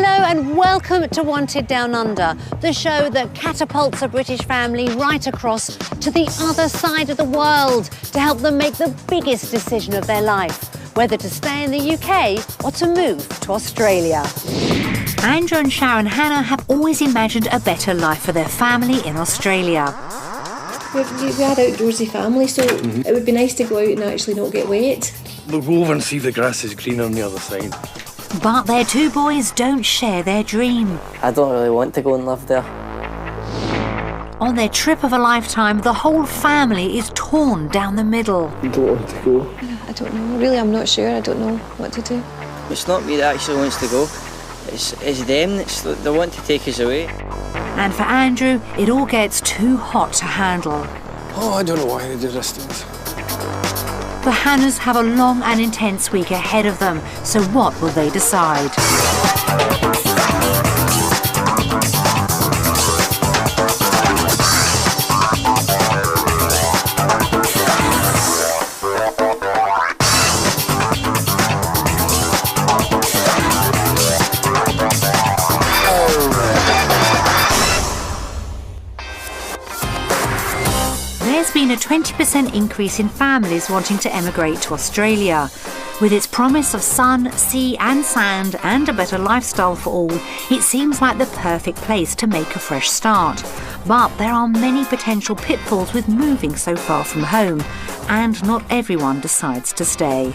Hello and welcome to Wanted Down Under, the show that catapults a British family right across to the other side of the world to help them make the biggest decision of their life, whether to stay in the UK or to move to Australia. Andrew and Sharon Hannah have always imagined a better life for their family in Australia. We had an outdoorsy family, so it would be nice to go out and actually not get wet. We'll go over and see if the grass is greener on the other side. But their two boys don't share their dream. I don't really want to go and live there. On their trip of a lifetime, the whole family is torn down the middle. You don't want to go? I don't know. Really, I'm not sure. I don't know what to do. It's not me that actually wants to go. It's them. They want to take us away. And for Andrew, it all gets too hot to handle. Oh, I don't know why they do this to us. The Hannahs have a long and intense week ahead of them, so what will they decide? There's been a 20% increase in families wanting to emigrate to Australia. With its promise of sun, sea and sand and a better lifestyle for all, it seems like the perfect place to make a fresh start. But there are many potential pitfalls with moving so far from home, and not everyone decides to stay.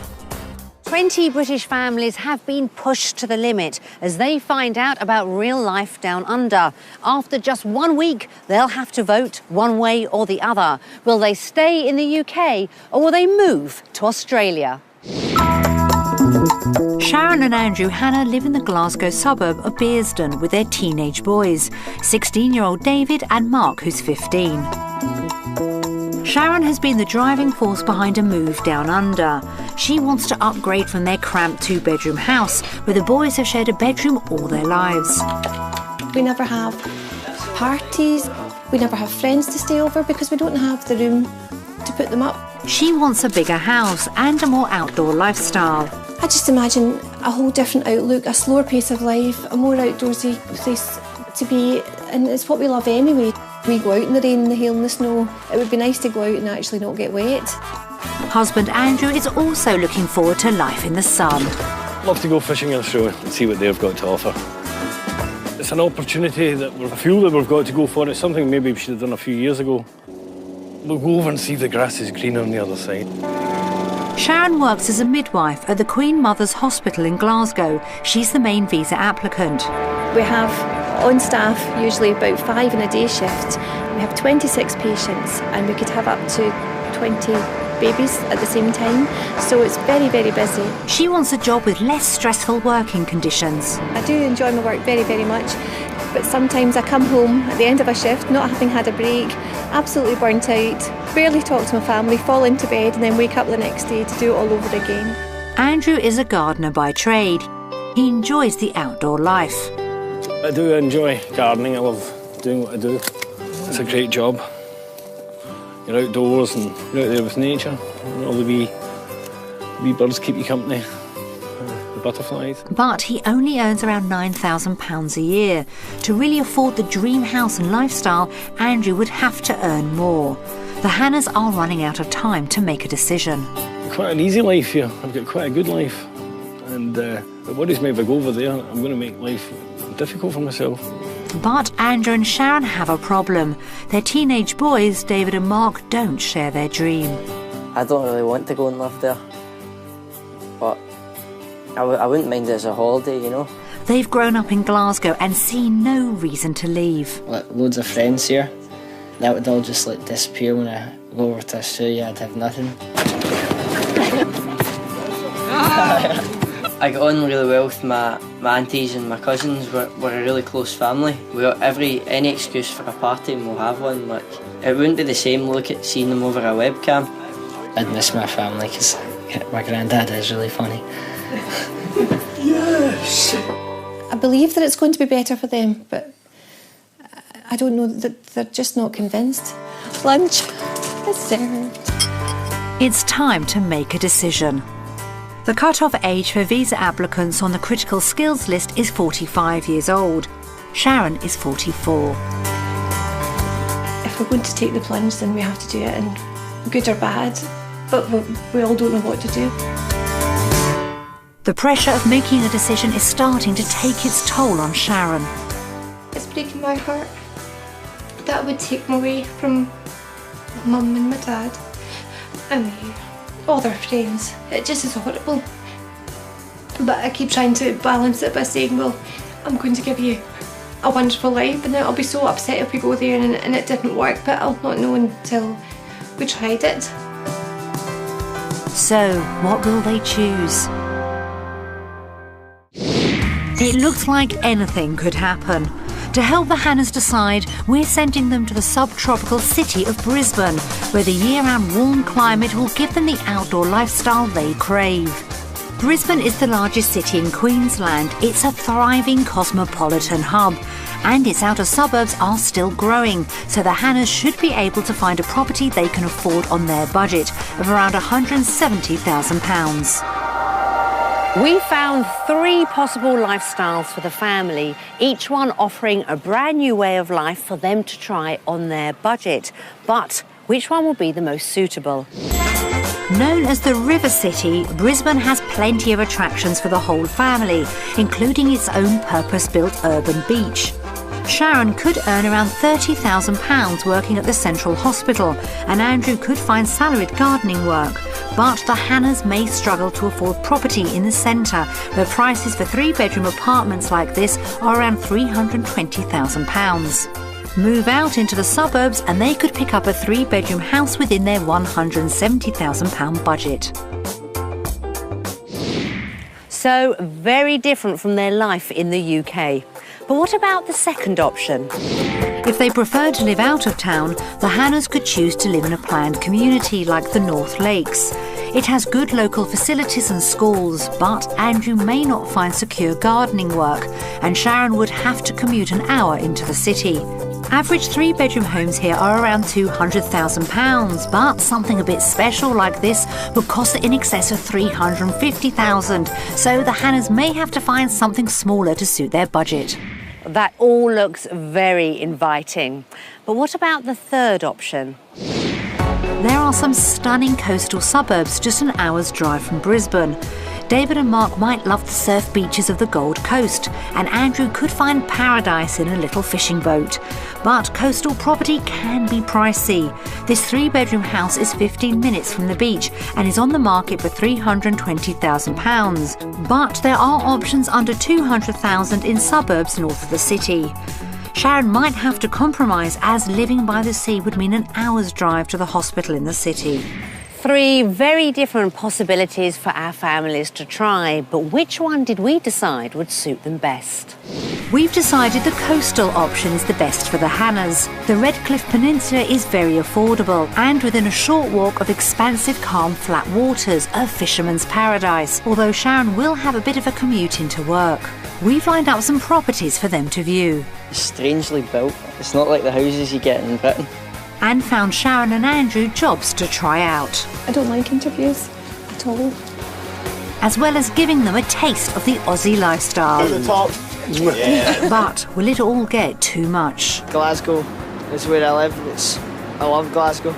20 British families have been pushed to the limit as they find out about real life down under. After just 1 week, they'll have to vote one way or the other. Will they stay in the UK or will they move to Australia? Sharon and Andrew Hannah live in the Glasgow suburb of Brisbane with their teenage boys, 16-year-old David and Mark, who's 15. Sharon has been the driving force behind a move down under. She wants to upgrade from their cramped two-bedroom house, where the boys have shared a bedroom all their lives. We never have parties. We never have friends to stay over because we don't have the room to put them up. She wants a bigger house and a more outdoor lifestyle. I just imagine a whole different outlook, a slower pace of life, a more outdoorsy place to be, and it's what we love anyway. We go out in the rain, the hail and the snow. It would be nice to go out and actually not get wet. Husband Andrew is also looking forward to life in the sun. Love to go fishing in Australia and see what they've got to offer. It's an opportunity that I feel that we've got to go for. It's something maybe we should have done a few years ago. We'll go over and see if the grass is greener on the other side. Sharon works as a midwife at the Queen Mother's Hospital in Glasgow. She's the main visa applicant. We have on staff usually about 5 in a day shift. We have 26 patients and we could have up to 20 babies at the same time, so it's very, very busy. She wants a job with less stressful working conditions. I do enjoy my work very, very much, but sometimes I come home at the end of a shift, not having had a break, absolutely burnt out, barely talk to my family, fall into bed and then wake up the next day to do it all over again. Andrew is a gardener by trade. He enjoys the outdoor life. I do enjoy gardening. I love doing what I do. It's a great job. You're outdoors and you're out there with nature. And all the wee birds keep you company, the butterflies. But he only earns around £9,000 a year. To really afford the dream house and lifestyle, Andrew would have to earn more. The Hannahs are running out of time to make a decision. Quite an easy life here. I've got quite a good life. And it worries me if I go over there, I'm going to make life difficult for myself. But Andrew and Sharon have a problem. Their teenage boys, David and Mark, don't share their dream. I don't really want to go and live there. But I wouldn't mind it as a holiday, you know. They've grown up in Glasgow and see no reason to leave. Like, loads of friends here. That would all just like disappear when I go over to Australia. I'd have nothing. I got on really well with my aunties and my cousins. We're a really close family. We got any excuse for a party and we'll have one. Like, it wouldn't be the same seeing them over a webcam. I'd miss my family because my granddad is really funny. Yes! I believe that it's going to be better for them, but I don't know, that they're just not convinced. Lunch is served. It's time to make a decision. The cut-off age for visa applicants on the critical skills list is 45 years old. Sharon is 44. If we're going to take the plunge, then we have to do it, and good or bad, but we all don't know what to do. The pressure of making a decision is starting to take its toll on Sharon. It's breaking my heart. That would take me away from my mum and my dad and all their friends. It just is horrible. But I keep trying to balance it by saying, well, I'm going to give you a wonderful life, and then I'll be so upset if we go there and it didn't work, but I'll not know until we tried it. So, what will they choose? It looks like anything could happen. To help the Hannahs decide, we're sending them to the subtropical city of Brisbane, where the year-round warm climate will give them the outdoor lifestyle they crave. Brisbane is the largest city in Queensland. It's a thriving cosmopolitan hub, and its outer suburbs are still growing, so the Hannahs should be able to find a property they can afford on their budget of around £170,000. We found 3 possible lifestyles for the family, each one offering a brand new way of life for them to try on their budget. But which one will be the most suitable? Known as the River City, Brisbane has plenty of attractions for the whole family, including its own purpose-built urban beach. Sharon could earn around £30,000 working at the Central Hospital, and Andrew could find salaried gardening work. But the Hannahs may struggle to afford property in the centre, where prices for 3-bedroom apartments like this are around £320,000. Move out into the suburbs and they could pick up a 3-bedroom house within their £170,000 budget. So, very different from their life in the UK. But what about the second option? If they prefer to live out of town, the Hannahs could choose to live in a planned community like the North Lakes. It has good local facilities and schools, but Andrew may not find secure gardening work, and Sharon would have to commute an hour into the city. Average 3-bedroom homes here are around £200,000, but something a bit special like this would cost in excess of £350,000, so the Hannahs may have to find something smaller to suit their budget. That all looks very inviting. But what about the third option? There are some stunning coastal suburbs just an hour's drive from Brisbane. David and Mark might love the surf beaches of the Gold Coast, and Andrew could find paradise in a little fishing boat. But coastal property can be pricey. This 3-bedroom house is 15 minutes from the beach and is on the market for £320,000. But there are options under £200,000 in suburbs north of the city. Sharon might have to compromise, as living by the sea would mean an hour's drive to the hospital in the city. 3 very different possibilities for our families to try, but which one did we decide would suit them best? We've decided the coastal option is the best for the Hannahs. The Redcliffe Peninsula is very affordable and within a short walk of expansive, calm, flat waters, a fisherman's paradise, although Sharon will have a bit of a commute into work. We've lined up some properties for them to view. It's strangely built. It's not like the houses you get in Britain. And found Sharon and Andrew jobs to try out. I don't like interviews at all. As well as giving them a taste of the Aussie lifestyle. At the top. Yeah. But will it all get too much? Glasgow is where I live. I love Glasgow.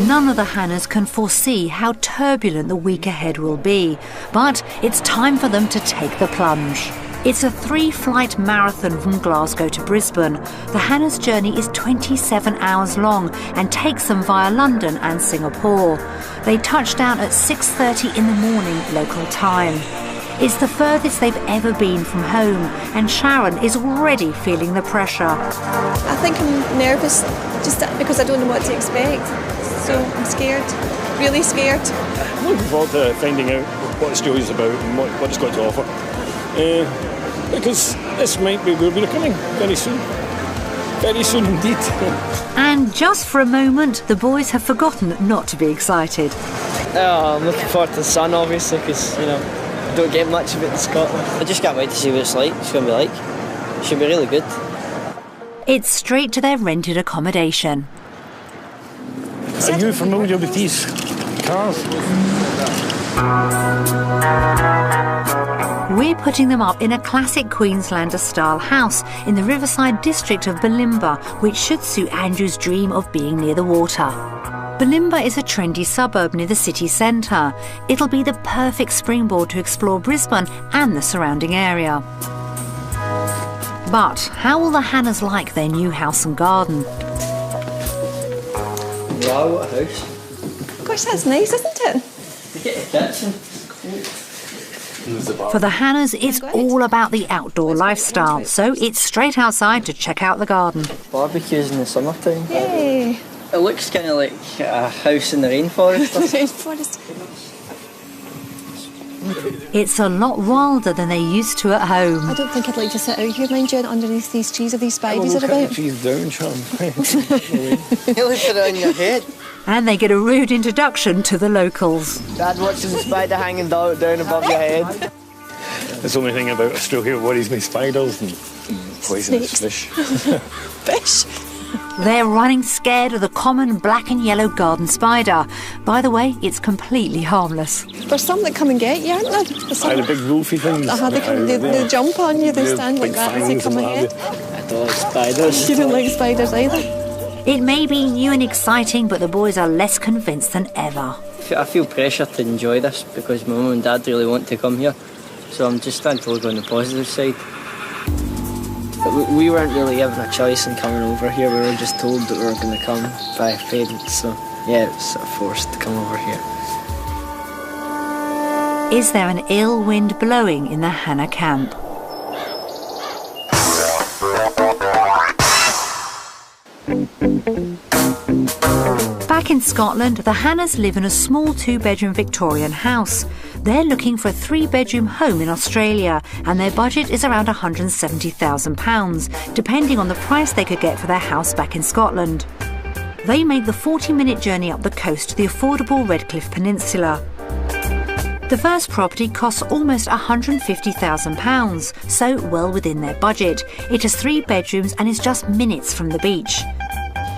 None of the Hannahs can foresee how turbulent the week ahead will be, but it's time for them to take the plunge. It's a 3-flight marathon from Glasgow to Brisbane. The Hannahs' journey is 27 hours long and takes them via London and Singapore. They touch down at 6:30 in the morning local time. It's the furthest they've ever been from home, and Sharon is already feeling the pressure. I think I'm nervous just because I don't know what to expect. So I'm scared, really scared. I'm looking forward to finding out what Australia's about and what it's got to offer. Because this might be where we're coming very soon. Very soon indeed. And just for a moment, the boys have forgotten not to be excited. Oh, I'm looking forward to the sun, obviously, because, I don't get much of it in Scotland. I just can't wait to see what it's like. It's going to be like. It should be really good. It's straight to their rented accommodation. Are you familiar with these cars? We're putting them up in a classic Queenslander-style house in the riverside district of Bulimba, which should suit Andrew's dream of being near the water. Bulimba is a trendy suburb near the city centre. It'll be the perfect springboard to explore Brisbane and the surrounding area. But how will the Hannahs like their new house and garden? Wow, what a house. Gosh, that's nice, isn't it? Get a kitchen. For the Hannahs, it's all about the outdoor lifestyle, so it's straight outside to check out the garden. Barbecues in the summertime. Yay! It looks kind of like a house in the rainforest. Rainforest. It's a lot wilder than they're used to at home. I don't think I'd like to sit out here, mind you, underneath these trees or these spiders are Cut the about. trees down, Sean. You look at it on your head. And they get a rude introduction to the locals. Dad watching the spider hanging down above your head. That's the only thing about Australia worries me, spiders and poisonous fish. Fish? They're running scared of the common black and yellow garden spider. By the way, it's completely harmless. There's some that come and get you, aren't there? There's some The big wolfy things. they jump on you, they stand like that as they come ahead. I don't like spiders. You don't like spiders either? It may be new and exciting, but the boys are less convinced than ever. I feel pressure to enjoy this because my mum and dad really want to come here. So I'm just trying to look on the positive side. But we weren't really given a choice in coming over here. We were just told that we were going to come by parents. So yeah, it was sort of forced to come over here. Is there an ill wind blowing in the Hannah camp? Back in Scotland, the Hannahs live in a small 2-bedroom Victorian house. They're looking for a 3-bedroom home in Australia, and their budget is around £170,000, depending on the price they could get for their house back in Scotland. They make the 40-minute journey up the coast to the affordable Redcliffe Peninsula. The first property costs almost £150,000, so well within their budget. It has 3 bedrooms and is just minutes from the beach.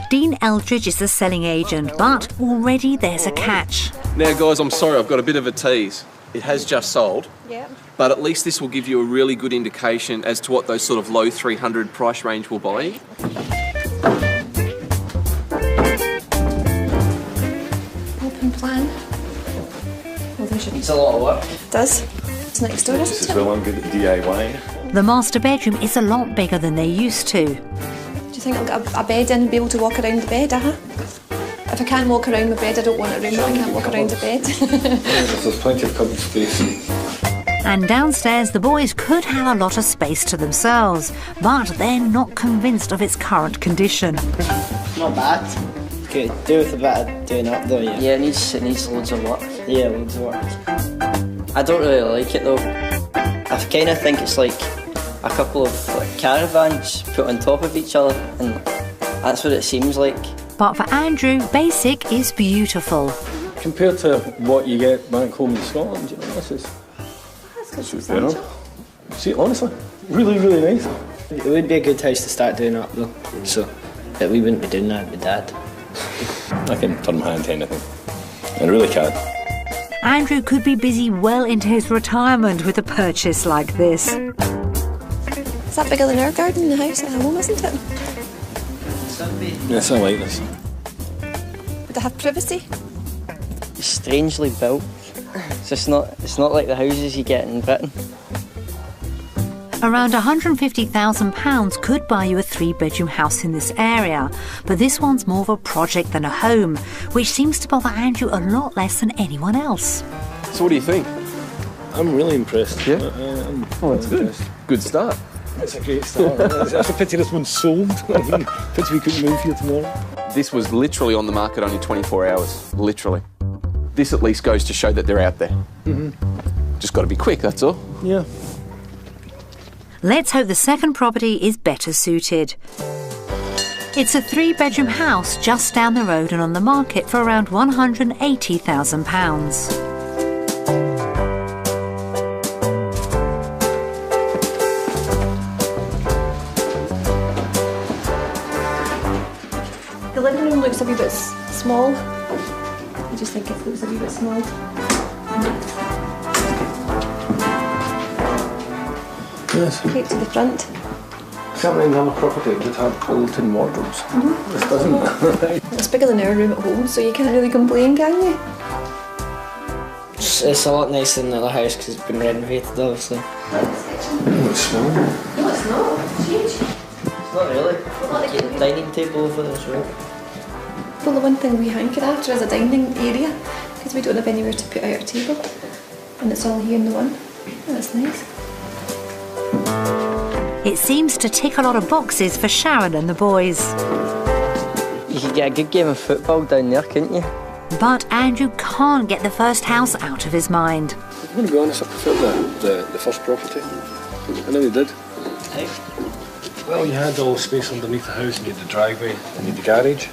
Dean Eldridge is the selling agent, but already there's a catch. Now, guys, I'm sorry, I've got a bit of a tease. It has just sold, but at least this will give you a really good indication as to what those sort of low 300 price range will buy you. Open plan. Well, It's a lot of work. It does. It's next door, This isn't is it? well, I'm good at DIY. The master bedroom is a lot bigger than they're used to. Do you think I'll get a bed in and be able to walk around the bed? If I can't walk around my bed, I don't want a room that I can't walk around the bed. There's plenty of cupboard space. And downstairs, the boys could have a lot of space to themselves, but they're not convinced of its current condition. Not bad. Could do with a bit of doing up though, yeah. Yeah, it needs loads of work. Yeah, loads of work. I don't really like it though. I kind of think it's like a couple of caravans put on top of each other, and that's what it seems like. But for Andrew, basic is beautiful. Compared to what you get back home in Scotland, you know, this is substantial. See, honestly, really, really nice. It would be a good house to start doing up though, so that we wouldn't be doing that with Dad. I can turn my hand to anything. I really can. Andrew could be busy well into his retirement with a purchase like this. Is that bigger than our garden in the house at home, isn't it? Yes, I like this. Would it have privacy? It's strangely built. It's not like the houses you get in Britain. Around £150,000 could buy you a 3-bedroom house in this area, but this one's more of a project than a home, which seems to bother Andrew a lot less than anyone else. So what do you think? I'm really impressed. Yeah? That's good. Good start. It's a great start. It's a pity this one's sold. I mean, pity we couldn't move here tomorrow. This was literally on the market only 24 hours, literally. This at least goes to show that they're out there. Just got to be quick, that's all. Yeah. Let's hope the second property is better suited. It's a 3-bedroom house just down the road and on the market for around £180,000. The living room looks a wee bit small. I just think it looks a wee bit small. Yes. Straight to the front. Can't mind another property that have built-in wardrobes. This doesn't. It's bigger than our room at home, so you can't really complain, can you? It's a lot nicer than the other house because it's been renovated, obviously. It's small. No, it's not. It's huge. It's not really. The dining table over there as well. Well, the one thing we hanker after is a dining area, because we don't have anywhere to put out our table. And it's all here in the one. That's nice. It seems to tick a lot of boxes for Sharon and the boys. You could get a good game of football down there, couldn't you? But Andrew can't get the first house out of his mind. I'm going to be honest, I preferred the first property. I know you did. Hey. Well, you had all the space underneath the house, and you had the driveway, and you had the garage.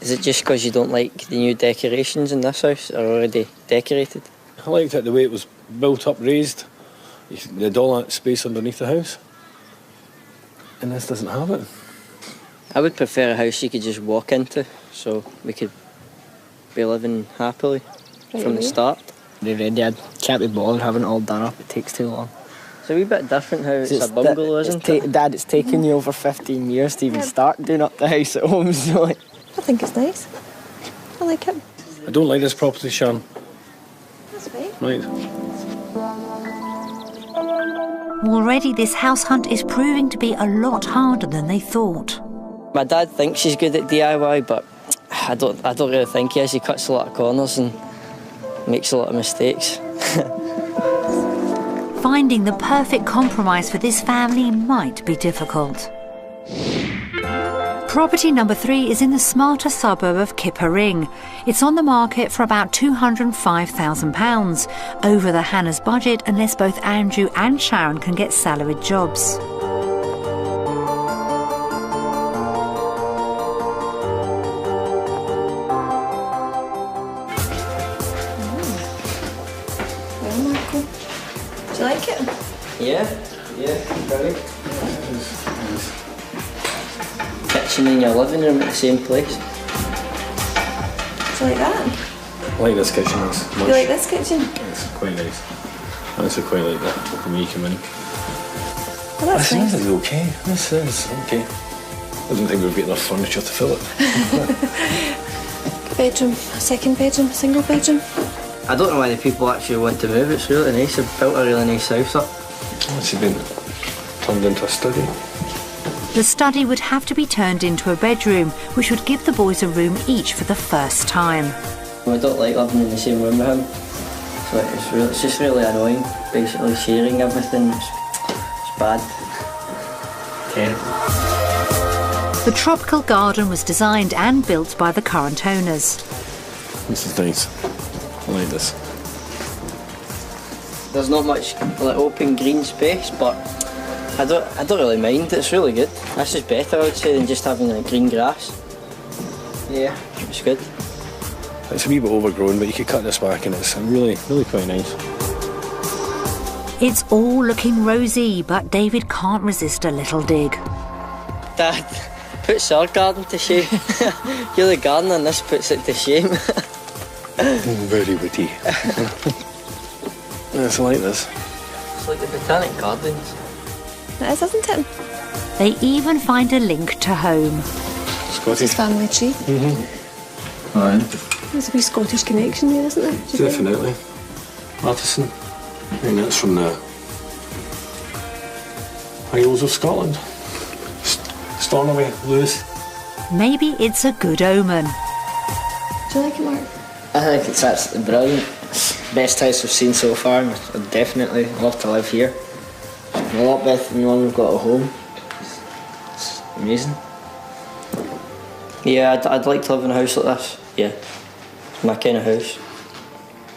Is it just because you don't like the new decorations in this house? Are already decorated? I liked it the way it was built up, raised. You had all that space underneath the house. And this doesn't have it. I would prefer a house you could just walk into, so we could be living happily from the start. Already, I can't be bothered having it all done up, it takes too long. It's a wee bit different how it's a bungalow, isn't it? Dad, it's taken you over 15 years to even start doing up the house at home, so like... I think it's nice. I like it. I don't like this property, Sharon. That's fine. Right. Already this house hunt is proving to be a lot harder than they thought. My dad thinks he's good at DIY, but I don't really think he is. He cuts a lot of corners and makes a lot of mistakes. Finding the perfect compromise for this family might be difficult. Property number 3 is in the smarter suburb of Kippa-Ring. It's on the market for about £205,000, over the Hannah's budget unless both Andrew and Sharon can get salaried jobs. Well, Marco, do you like it? Yeah, brilliant. Kitchen in your living room at the same place. Do you like that? I like this kitchen. It's much, You like this kitchen? It's quite nice. I actually quite like that when you come in. Well, that's This nice. is okay. This is okay. I don't think we've got enough furniture to fill it. Bedroom, second bedroom, single bedroom. I don't know why the people actually want to move. It's really nice. They've built a really nice house up. What's it been turned into a study? The study would have to be turned into a bedroom, which would give the boys a room each for the first time. I don't like living in the same room with him. So it's just really annoying, basically sharing everything. It's bad. Terrible. The tropical garden was designed and built by the current owners. This is nice. I like this. There's not much like open green space, but I don't really mind. It's really good. This is better, I would say, than just having like green grass. Yeah, it's good. It's a wee bit overgrown, but you could cut this back and it's really quite nice. It's all looking rosy, but David can't resist a little dig. Dad, puts our garden to shame. You're the gardener and this puts it to shame. Very witty. Yes, I like this. It's like the Botanic Gardens. It is, isn't it? They even find a link to home. Scottish. It's family tree. Aye. There's a wee Scottish connection there, isn't there? Do you think? Definitely. Artisan. I think that's from the Isles of Scotland. Stornoway, Lewis. Maybe it's a good omen. Do you like it, Mark? I think it's absolutely brilliant. It's the best house we've seen so far, and I'd definitely love to live here. It's a lot better than the one we've got at home. It's amazing. Yeah, I'd like to live in a house like this. Yeah, it's my kind of house.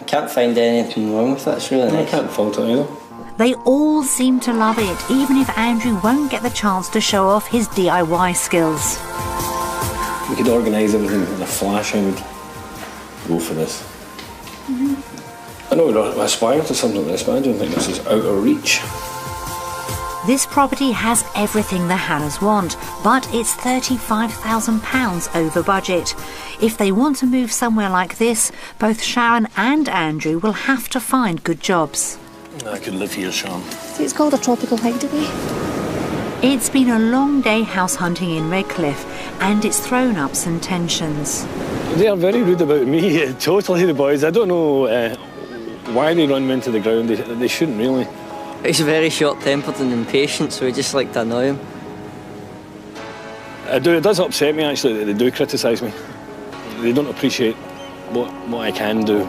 I can't find anything wrong with it. It's really I nice. can't fault it either. They all seem to love it, even if Andrew won't get the chance to show off his DIY skills. We could organise everything in a flash. I would go for this. I know we'd aspire to something like this, but I don't think this is out of reach. This property has everything the Hannahs want, but it's £35,000 over budget. If they want to move somewhere like this, both Sharon and Andrew will have to find good jobs. I could live here, Sharon. See, it's called a tropical hideaway. It's been a long day house hunting in Redcliffe, and it's thrown up some tensions. They are very rude about me, totally, the boys. I don't know why they run me into the ground. They shouldn't really. He's very short-tempered and impatient, so we just like to annoy him. It does upset me, actually, that they do criticise me. They don't appreciate what I can do.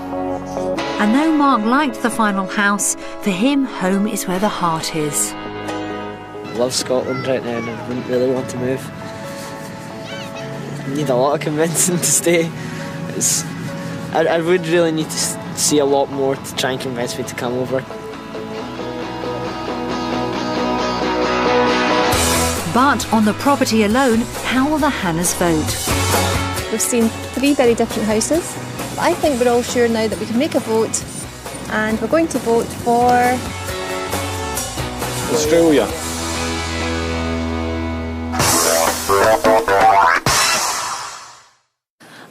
And though Mark liked the final house, for him, home is where the heart is. I love Scotland right now and I wouldn't really want to move. I need a lot of convincing to stay. I would really need to see a lot more to try and convince me to come over. But on the property alone, how will the Hannahs vote? We've seen 3 very different houses. But I think we're all sure now that we can make a vote, and we're going to vote for Australia.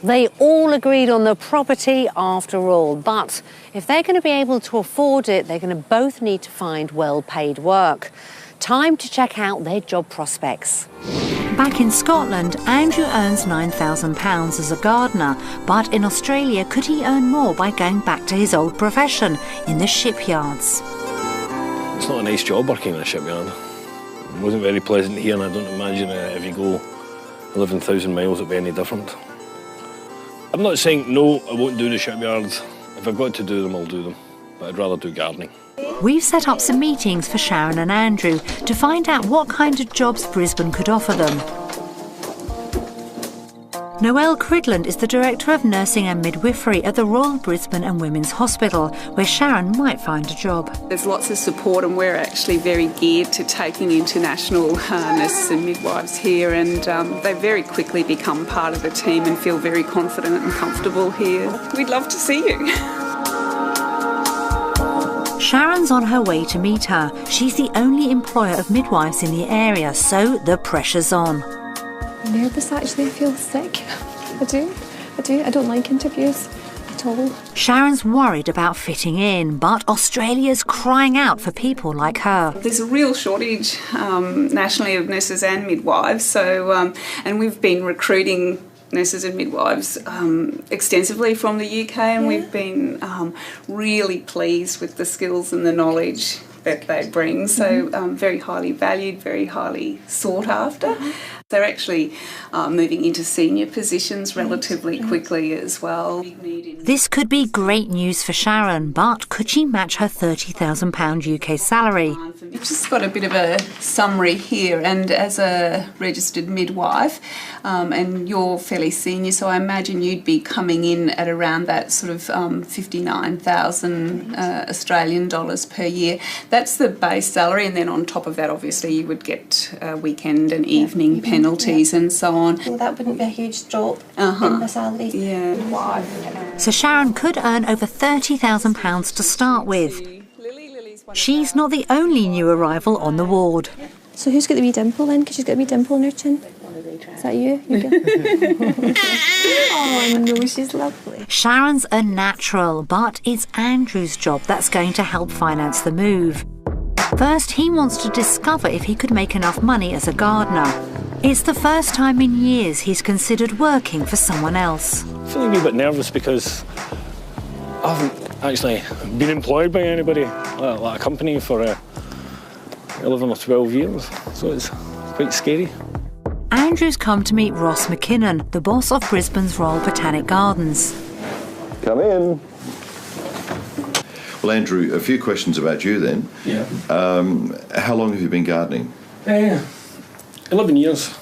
They all agreed on the property after all, but if they're going to be able to afford it, they're going to both need to find well-paid work. Time to check out their job prospects. Back in Scotland, Andrew earns £9,000 as a gardener, but in Australia, could he earn more by going back to his old profession in the shipyards? It's not a nice job working in a shipyard. It wasn't very pleasant here, and I don't imagine if you go 11,000 miles it'll be any different. I'm not saying no, I won't do the shipyards. If I've got to do them, I'll do them. But I'd rather do gardening. We've set up some meetings for Sharon and Andrew to find out what kind of jobs Brisbane could offer them. Noelle Cridland is the Director of Nursing and Midwifery at the Royal Brisbane and Women's Hospital, where Sharon might find a job. There's lots of support, and we're actually very geared to taking international nurses and midwives here, and they very quickly become part of the team and feel very confident and comfortable here. We'd love to see you. Sharon's on her way to meet her. She's the only employer of midwives in the area, so the pressure's on. I'm nervous, actually. I feel sick. I do. I don't like interviews at all. Sharon's worried about fitting in, but Australia's crying out for people like her. There's a real shortage nationally of nurses and midwives, so and we've been recruiting nurses and midwives extensively from the UK, and we've been really pleased with the skills and the knowledge that they bring. So very highly valued, very highly sought after. They're actually moving into senior positions relatively quickly as well. This could be great news for Sharon, but could she match her £30,000 UK salary? We've just got a bit of a summary here, and as a registered midwife, and you're fairly senior, so I imagine you'd be coming in at around that sort of 59,000 Australian dollars per year. That's the base salary, and then on top of that, obviously, you would get weekend and evening penalties and so on. Well, that wouldn't be a huge drop in the salary. Yeah. So Sharon could earn over £30,000 to start with. She's not the only new arrival on the ward. So who's got the wee dimple then? Because she's got a wee dimple in her chin. Is that you? Oh no, she's lovely. Sharon's a natural, but it's Andrew's job that's going to help finance the move. First, he wants to discover if he could make enough money as a gardener. It's the first time in years he's considered working for someone else. I'm feeling a wee bit nervous because I haven't actually been employed by anybody, like a company, for 11 or 12 years, so it's quite scary. Andrew's come to meet Ross McKinnon, the boss of Brisbane's Royal Botanic Gardens. Come in. Well, Andrew, a few questions about you then. Yeah. How long have you been gardening? 11 years.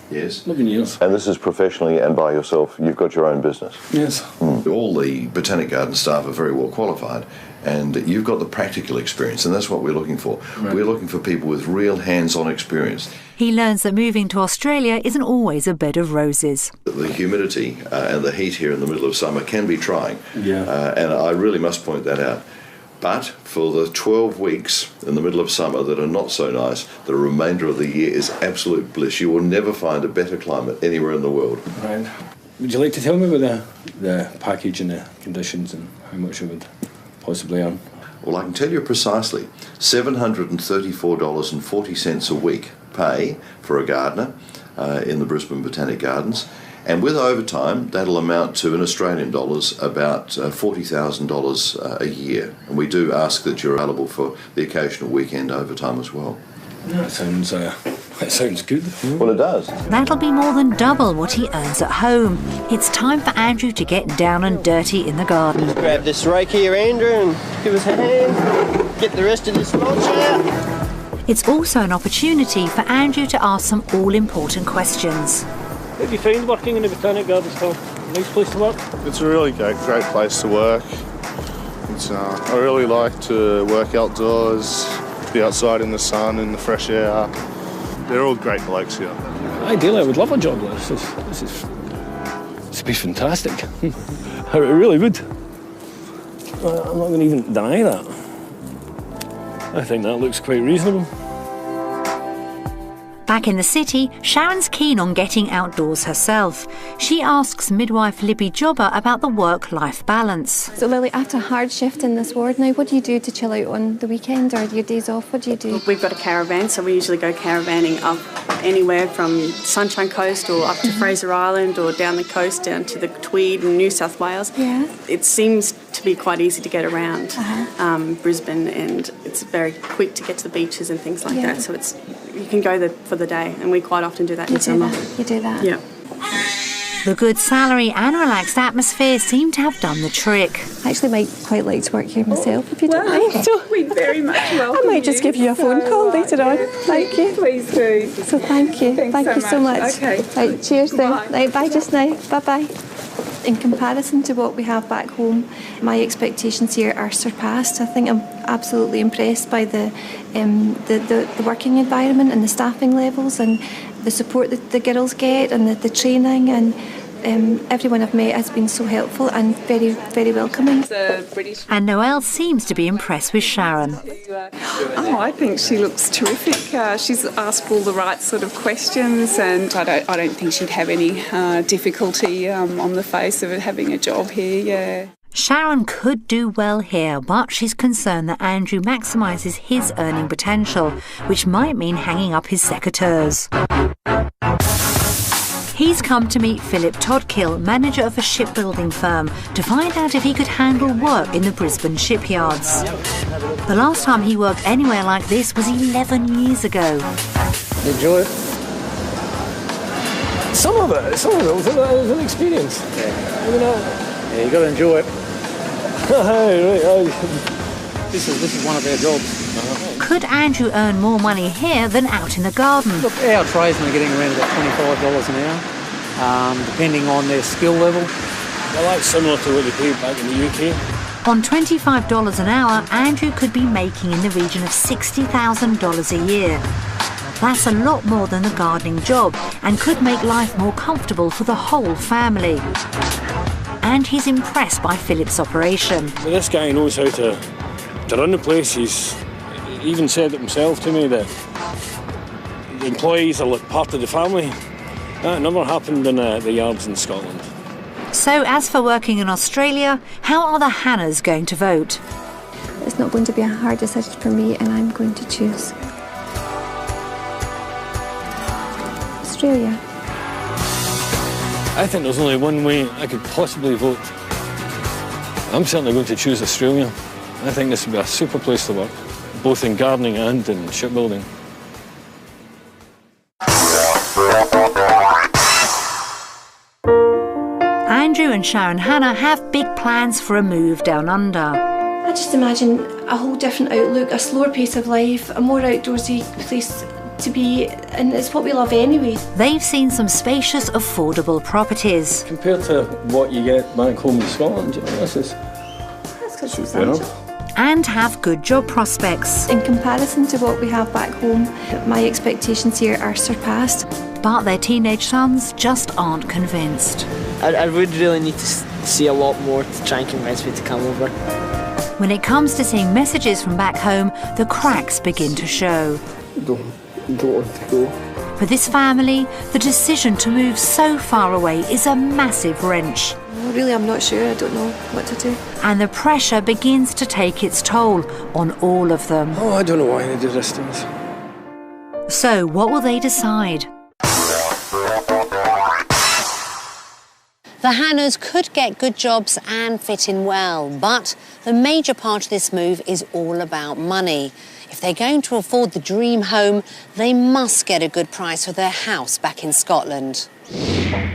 Yes. 11 years. And this is professionally and by yourself. You've got your own business. Yes. All the Botanic Garden staff are very well qualified, and you've got the practical experience, and that's what we're looking for. Right. We're looking for people with real hands-on experience. He learns that moving to Australia isn't always a bed of roses. The humidity and the heat here in the middle of summer can be trying. Yeah. And I really must point that out. But for the 12 weeks in the middle of summer that are not so nice, the remainder of the year is absolute bliss. You will never find a better climate anywhere in the world. Right. Would you like to tell me about the package and the conditions and how much I would possibly earn? Well, I can tell you precisely. $734.40 a week pay for a gardener in the Brisbane Botanic Gardens. And with overtime, that'll amount to, in Australian dollars, about $40,000 a year. And we do ask that you're available for the occasional weekend overtime as well. That sounds good. Well, it does. That'll be more than double what he earns at home. It's time for Andrew to get down and dirty in the garden. Grab this rake here, Andrew, and give us a hand. Get the rest of this mulch out. It's also an opportunity for Andrew to ask some all-important questions. How do you find working in the Botanic Gardens, Tom? Nice place to work? It's a really great place to work. I really like to work outdoors, be outside in the sun, in the fresh air. They're all great blokes here. Ideally, I would love a job like this. This would be fantastic. I really would. I'm not going to even deny that. I think that looks quite reasonable. Back in the city, Sharon's keen on getting outdoors herself. She asks midwife Libby Jobber about the work-life balance. So Lily, after a hard shift in this ward now, what do you do to chill out on the weekend or your days off? What do you do? We've got a caravan, so we usually go caravanning up anywhere from Sunshine Coast or up to Fraser Island or down the coast down to the Tweed in New South Wales. Yeah. It seems to be quite easy to get around Brisbane, and it's very quick to get to the beaches and things like that. So you can go there for the day, and we quite often do that in summer. You do that? Yeah. The good salary and relaxed atmosphere seem to have done the trick. I actually might quite like to work here myself, if you don't mind. We very much welcome I might just give you a phone call later on. Thank you. Please do. So thank you. Thank you so much. Okay. Right, cheers then. Right, bye just now. Bye-bye. In comparison to what we have back home, my expectations here are surpassed. I think I'm absolutely impressed by the working environment and the staffing levels and the support that the girls get and the training, and everyone I've met has been so helpful and very, very welcoming. And Noelle seems to be impressed with Sharon. Oh, I think she looks terrific. She's asked all the right sort of questions, and I don't think she'd have any difficulty on the face of it having a job here. Yeah. Sharon could do well here, but she's concerned that Andrew maximises his earning potential, which might mean hanging up his secateurs. He's come to meet Philip Todkill, manager of a shipbuilding firm, to find out if he could handle work in the Brisbane shipyards. The last time he worked anywhere like this was 11 years ago. Enjoy it. Some of it was an experience. Yeah, you got to enjoy it. This is one of our jobs. Could Andrew earn more money here than out in the garden? Look, our tradesmen are getting around about $25 an hour, depending on their skill level. Well, that's similar to what they pay back in the UK. On $25 an hour, Andrew could be making in the region of $60,000 a year. That's a lot more than the gardening job and could make life more comfortable for the whole family. And he's impressed by Philip's operation. Well, this guy knows how to run the place. He's even said it himself to me that the employees are like part of the family. That never happened in the yards in Scotland. So as for working in Australia, how are the Hannahs going to vote? It's not going to be a hard decision for me, and I'm going to choose Australia. I think there's only one way I could possibly vote. I'm certainly going to choose Australia. I think this would be a super place to work, both in gardening and in shipbuilding. Andrew and Sharon Hannah have big plans for a move down under. I just imagine a whole different outlook, a slower pace of life, a more outdoorsy place to be, and it's what we love anyway. They've seen some spacious, affordable properties. Compared to what you get back home in Scotland, this is superb. And have good job prospects. In comparison to what we have back home, my expectations here are surpassed. But their teenage sons just aren't convinced. I would really need to see a lot more to try and convince me to come over. When it comes to seeing messages from back home, the cracks begin to show. Don't want to go. For this family, the decision to move so far away is a massive wrench. Really, I'm not sure. I don't know what to do. And the pressure begins to take its toll on all of them. Oh, I don't know why they do this to us. So, what will they decide? The Hannahs could get good jobs and fit in well, but the major part of this move is all about money. If they're going to afford the dream home, they must get a good price for their house back in Scotland.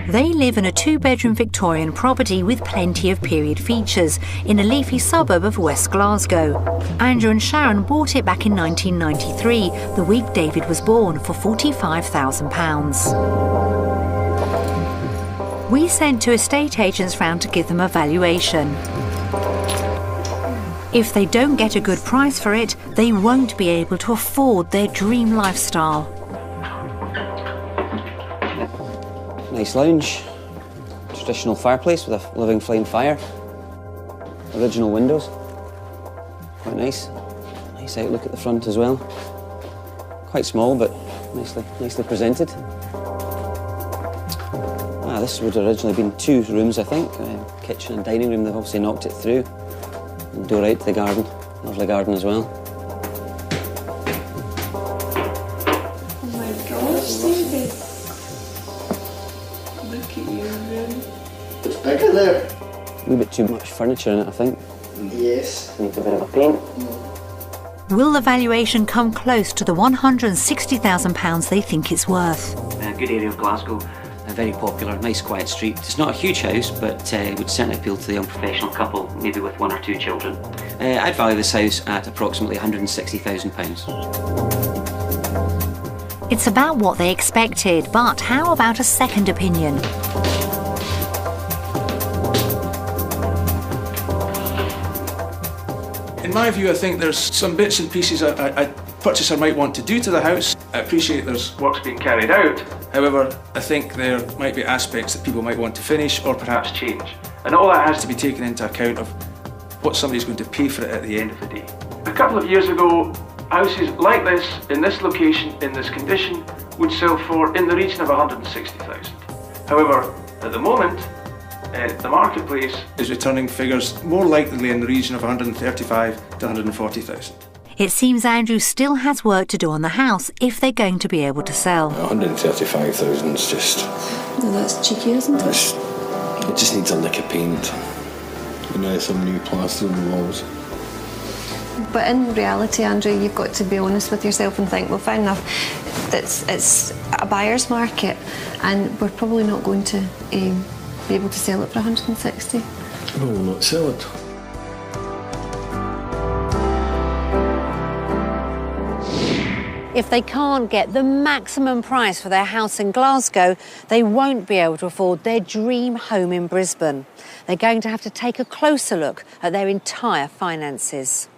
They live in a 2-bedroom Victorian property with plenty of period features in a leafy suburb of West Glasgow. Andrew and Sharon bought it back in 1993, the week David was born, for £45,000. We sent 2 estate agents round to give them a valuation. If they don't get a good price for it, they won't be able to afford their dream lifestyle. Nice lounge, traditional fireplace with a living flame fire, original windows, quite nice. Nice outlook at the front as well. Quite small but nicely presented. This would have originally been 2 rooms, I think, kitchen and dining room. They've obviously knocked it through. And door out to the garden, lovely garden as well. Oh my gosh, David. Look at your room. It's big in there. A wee bit too much furniture in it, I think. Yes. Needs a bit of a paint. Will the valuation come close to the £160,000 they think it's worth? A good area of Glasgow. Very popular, nice quiet street. It's not a huge house, but it would certainly appeal to the young professional couple, maybe with 1 or 2 children. I'd value this house at approximately £160,000. It's about what they expected, but how about a second opinion? In my view, I think there's some bits and pieces a purchaser might want to do to the house. I appreciate there's work's being carried out. However, I think there might be aspects that people might want to finish or perhaps change. And all that has to be taken into account of what somebody's going to pay for it at the end of the day. A couple of years ago, houses like this, in this location, in this condition, would sell for in the region of 160,000. However, at the moment, the marketplace is returning figures more likely in the region of 135 to 140,000. It seems Andrew still has work to do on the house if they're going to be able to sell. 135,000 is just... No, that's cheeky, isn't it? It just needs a lick of paint. Some new plaster on the walls. But in reality, Andrew, you've got to be honest with yourself and think, well, fair enough, it's a buyer's market and we're probably not going to be able to sell it for 160. No, we'll not sell it. If they can't get the maximum price for their house in Glasgow, they won't be able to afford their dream home in Brisbane. They're going to have to take a closer look at their entire finances.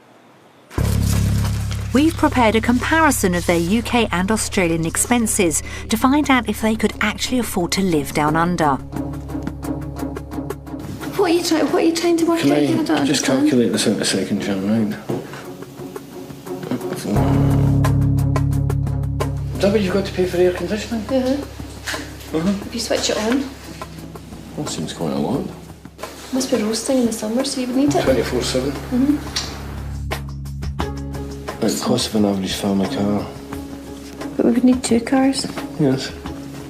We've prepared a comparison of their UK and Australian expenses to find out if they could actually afford to live down under. What are you trying to work out? I don't understand. Just calculate this out a second, Sharon, right? Is that what you've got to pay for air conditioning? If you switch it on. That seems quite a lot. Must be roasting in the summer, so you would need it. 24/7? The cost of an average family car. But we would need 2 cars. Yes.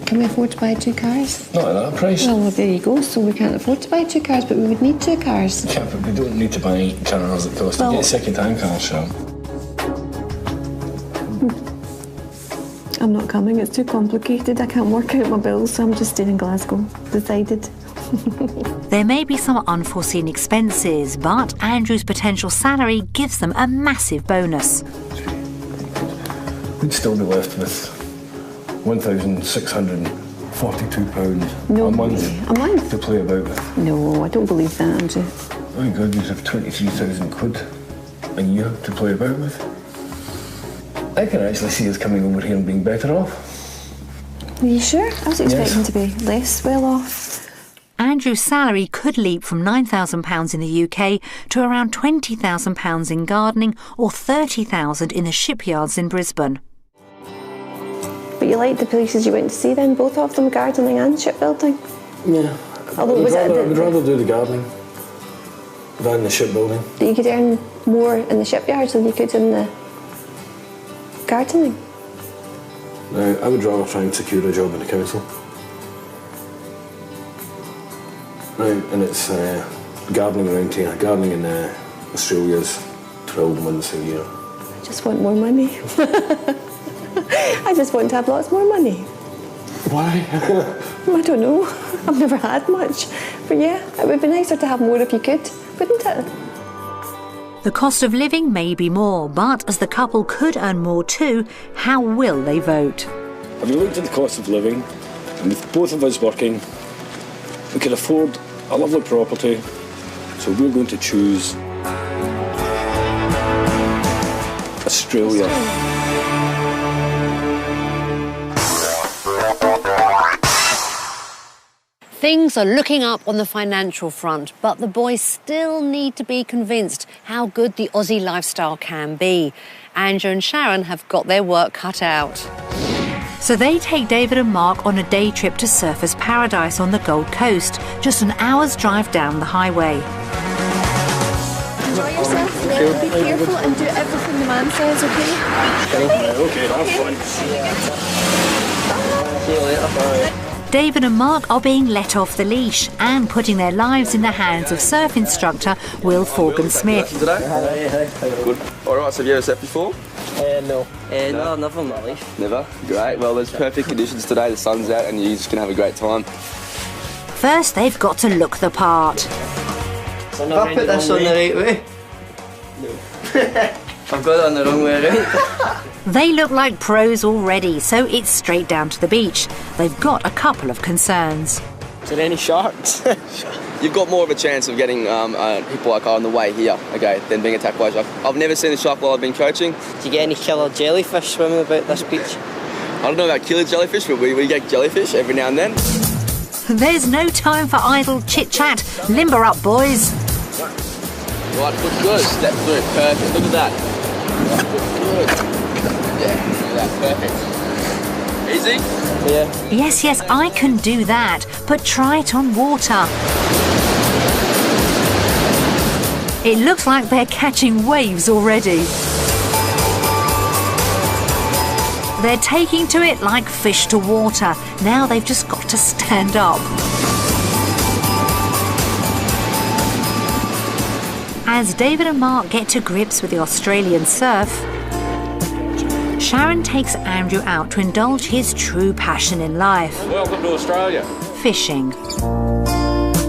Can we afford to buy 2 cars? Not at that price. Well, there you go. So we can't afford to buy 2 cars, but we would need 2 cars. Yeah, but we don't need to buy cars that cost to get second-hand cars, Sharon. I'm not coming. It's too complicated. I can't work out my bills, so I'm just staying in Glasgow. Decided. There may be some unforeseen expenses, but Andrew's potential salary gives them a massive bonus. We'd still be left with £1,642 No, a month a month to play about with. No, I don't believe that, Andrew. My God, you'd have 23,000 quid a year to play about with. I can actually see us coming over here and being better off. Are you sure? I was expecting to be less well off. Andrew's salary could leap from £9,000 in the UK to around £20,000 in gardening or £30,000 in the shipyards in Brisbane. But you liked the places you went to see then, both of them, gardening and shipbuilding? Yeah. I would rather do the gardening than the shipbuilding. That you could earn more in the shipyards than you could in the gardening? No, I would rather try and secure a job in the council. Right, and it's gardening around here. Gardening in Australia's 12 months a year. I just want more money. I just want to have lots more money. Why? I don't know. I've never had much. But yeah, it would be nicer to have more if you could, wouldn't it? The cost of living may be more, but as the couple could earn more too, how will they vote? Have you looked at the cost of living? And with both of us working, we can afford a lovely property, so we're going to choose Australia. Things are looking up on the financial front, but the boys still need to be convinced how good the Aussie lifestyle can be. Andrew and Sharon have got their work cut out. So they take David and Mark on a day trip to Surfers Paradise on the Gold Coast, just an hour's drive down the highway. Enjoy yourself, then be careful and do everything the man says, okay? Okay, have fun. See you later. Bye. David and Mark are being let off the leash and putting their lives in the hands of surf instructor Will Forgan-Smith. Good. All right, so have you ever surfed before? No. No, never in my life. Never? Great. Well, there's perfect conditions today. The sun's out and you're just going to have a great time. First, they've got to look the part. Have I put this on the right way? No. I've got it on the wrong way around. They look like pros already, so it's straight down to the beach. They've got a couple of concerns. Is there any sharks? You've got more of a chance of getting hit by a car on the way here, okay, than being attacked by a shark. I've never seen a shark while I've been coaching. Do you get any killer jellyfish swimming about this beach? I don't know about killer jellyfish, but we get jellyfish every now and then. There's no time for idle chit-chat. Limber up, boys. Right, foot good. Step through. Perfect. Look at that. Right, foot good. Yeah, look at that. Perfect. Easy? Yeah. Yes, I can do that, but try it on water. It looks like they're catching waves already. They're taking to it like fish to water. Now they've just got to stand up. As David and Mark get to grips with the Australian surf, Sharon takes Andrew out to indulge his true passion in life. Welcome to Australia. Fishing.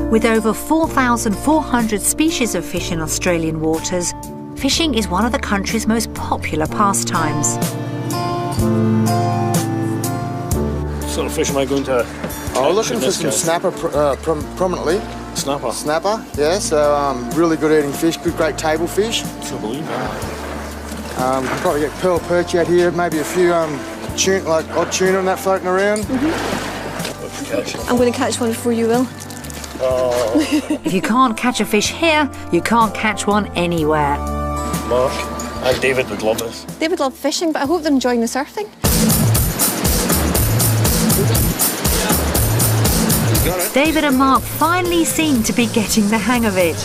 With over 4,400 species of fish in Australian waters, fishing is one of the country's most popular pastimes. What sort of fish am I going to I'm looking for some snapper prominently. Snapper? Snapper, yeah, so really good eating fish, great table fish. I believe that. Can probably get pearl perch out here, maybe a few like odd tuna and that floating around. I'm going to catch one for you, Will. Oh. If you can't catch a fish here, you can't catch one anywhere. Mark and David would love this. They would love fishing, but I hope they're enjoying the surfing. David and Mark finally seem to be getting the hang of it.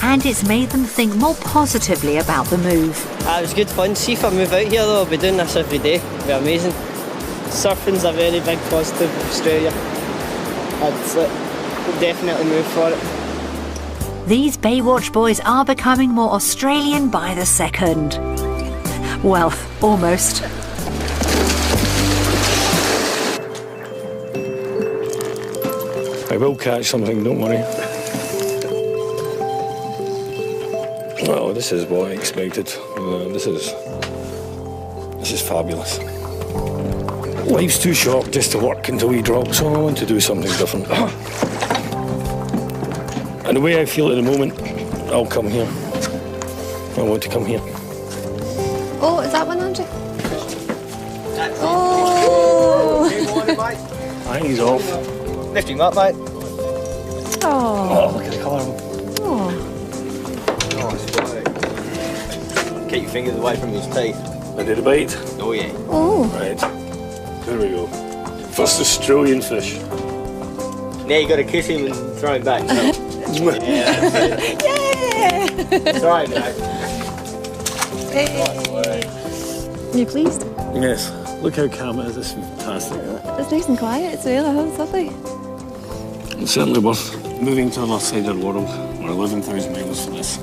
And it's made them think more positively about the move. It was good fun. See if I move out here though, I'll be doing this every day. It'll be amazing. Surfing's a very big positive in Australia. I'd definitely move for it. These Baywatch boys are becoming more Australian by the second. Well, almost. I will catch something, don't worry. Well, this is what I expected. This is fabulous. Life's too short just to work until we drop, so I want to do something different. And the way I feel at the moment, I'll come here. I want to come here. Oh, is that one, Andrew? Oh! I think he's off. Lift him up, mate. Oh. Look at the colour of him. Oh. Nice work. Keep your fingers away from his teeth. I did a bite. Oh, yeah. Oh. Right. There we go. First Australian fish. Now you got to kiss him and throw him back. So. Yeah, that's it. Yeah! Sorry, mate. Hey. You pleased? Yes. Look how calm it is. It's fantastic. It's nice and quiet as well. It's lovely. It's certainly worth moving to the other side of the world. We're 11,000 miles for this.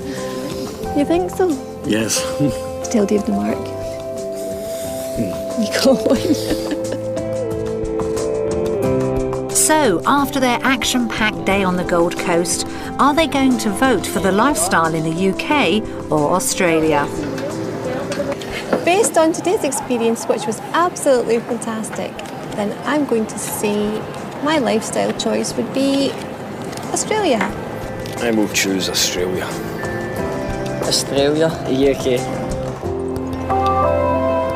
You think so? Yes. Tell David and Mark. You go on. So, after their action-packed day on the Gold Coast, are they going to vote for the lifestyle in the UK or Australia? Based on today's experience, which was absolutely fantastic, then I'm going to say my lifestyle choice would be Australia. I will choose Australia. Australia, the UK.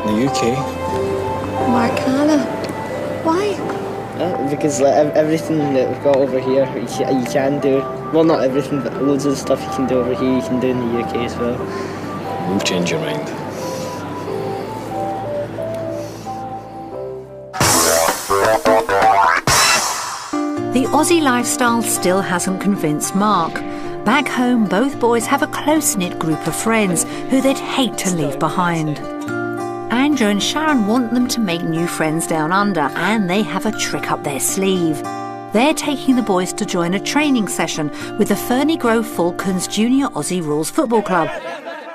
The UK? Mark Hannah. Why? Because like, everything that we've got over here, you can do. Well, not everything, but loads of the stuff you can do over here, you can do in the UK as well. We'll change your mind. The Aussie lifestyle still hasn't convinced Mark. Back home, both boys have a close-knit group of friends who they'd hate to leave behind. Andrew and Sharon want them to make new friends down under, and they have a trick up their sleeve. They're taking the boys to join a training session with the Ferny Grove Falcons Junior Aussie Rules Football Club.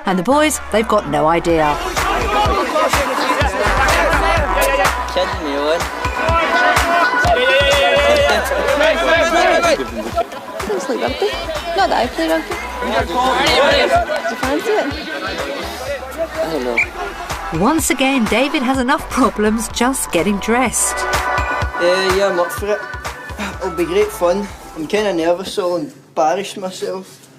And the boys, they've got no idea. Kidding me, Owen. Looks like rugby. Not that I play rugby. Do you fancy it? I don't know. Once again, David has enough problems just getting dressed. Yeah, I'm up for it. It'll be great fun. I'm kind of nervous, so I'll embarrass myself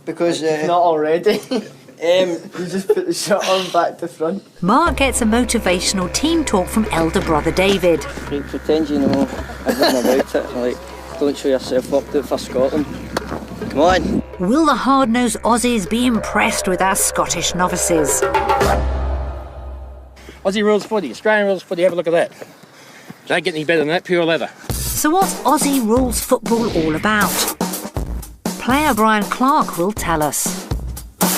because Not already. You just put the shirt on back to front. Mark gets a motivational team talk from elder brother David. Like, pretend you know everything about it. Like, don't show yourself up, do it for Scotland. Come on. Will the hard-nosed Aussies be impressed with our Scottish novices? Aussie rules footy, Australian rules footy, have a look at that. Don't get any better than that, pure leather. So what's Aussie rules football all about? Player Brian Clark will tell us.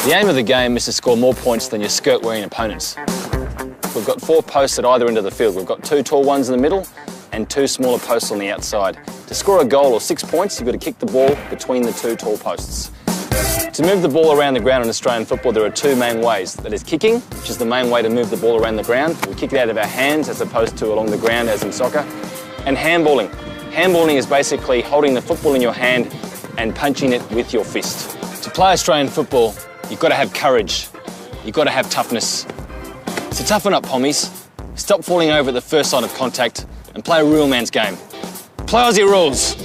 The aim of the game is to score more points than your skirt-wearing opponents. We've got 4 posts at either end of the field. We've got 2 tall ones in the middle and 2 smaller posts on the outside. To score a goal or 6 points, you've got to kick the ball between the 2 tall posts. To move the ball around the ground in Australian football, there are 2 main ways. That is kicking, which is the main way to move the ball around the ground. We kick it out of our hands as opposed to along the ground as in soccer. And handballing. Handballing is basically holding the football in your hand and punching it with your fist. To play Australian football, you've got to have courage. You've got to have toughness. So toughen up, pommies. Stop falling over at the first sign of contact and play a real man's game. Play Aussie rules.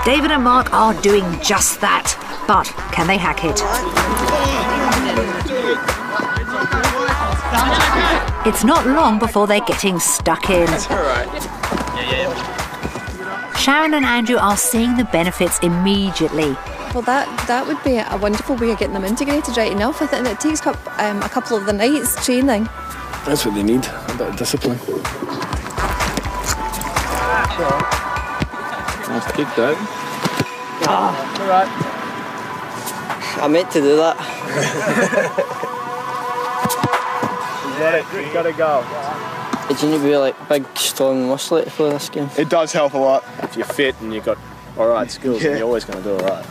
David and Mark are doing just that. But can they hack it? It's not long before they're getting stuck in. That's all right. Sharon and Andrew are seeing the benefits immediately. Well, that would be a wonderful way of getting them integrated right enough. I think it takes a couple of the nights training. That's what they need, a bit of discipline. Nice kick, Dad. All right. I meant to do that. You gotta go. Did you need to be like big, strong, muscle to play this game? It does help a lot. If you're fit and you've got alright skills, then you're always going to do alright.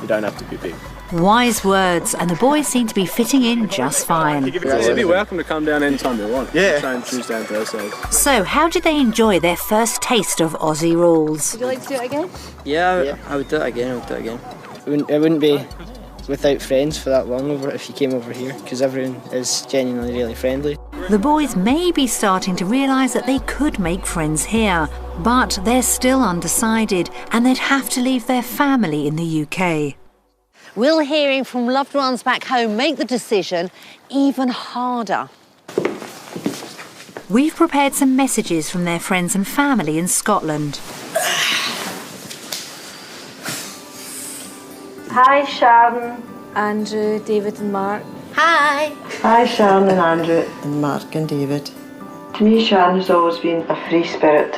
You don't have to be big. Wise words, and the boys seem to be fitting in just fine. You'd be welcome to come down anytime you want. Yeah. Train Tuesday and Thursdays. So, how did they enjoy their first taste of Aussie rules? Would you like to do it again? Yeah, I would do it again. It wouldn't be without friends for that long over if you came over here, because everyone is genuinely really friendly. The boys may be starting to realise that they could make friends here, but they're still undecided and they'd have to leave their family in the UK. Will hearing from loved ones back home make the decision even harder? We've prepared some messages from their friends and family in Scotland. Hi, Sharon, Andrew, David and Mark. Hi. Hi, Sharon and Andrew and Mark and David. To me, Sharon has always been a free spirit,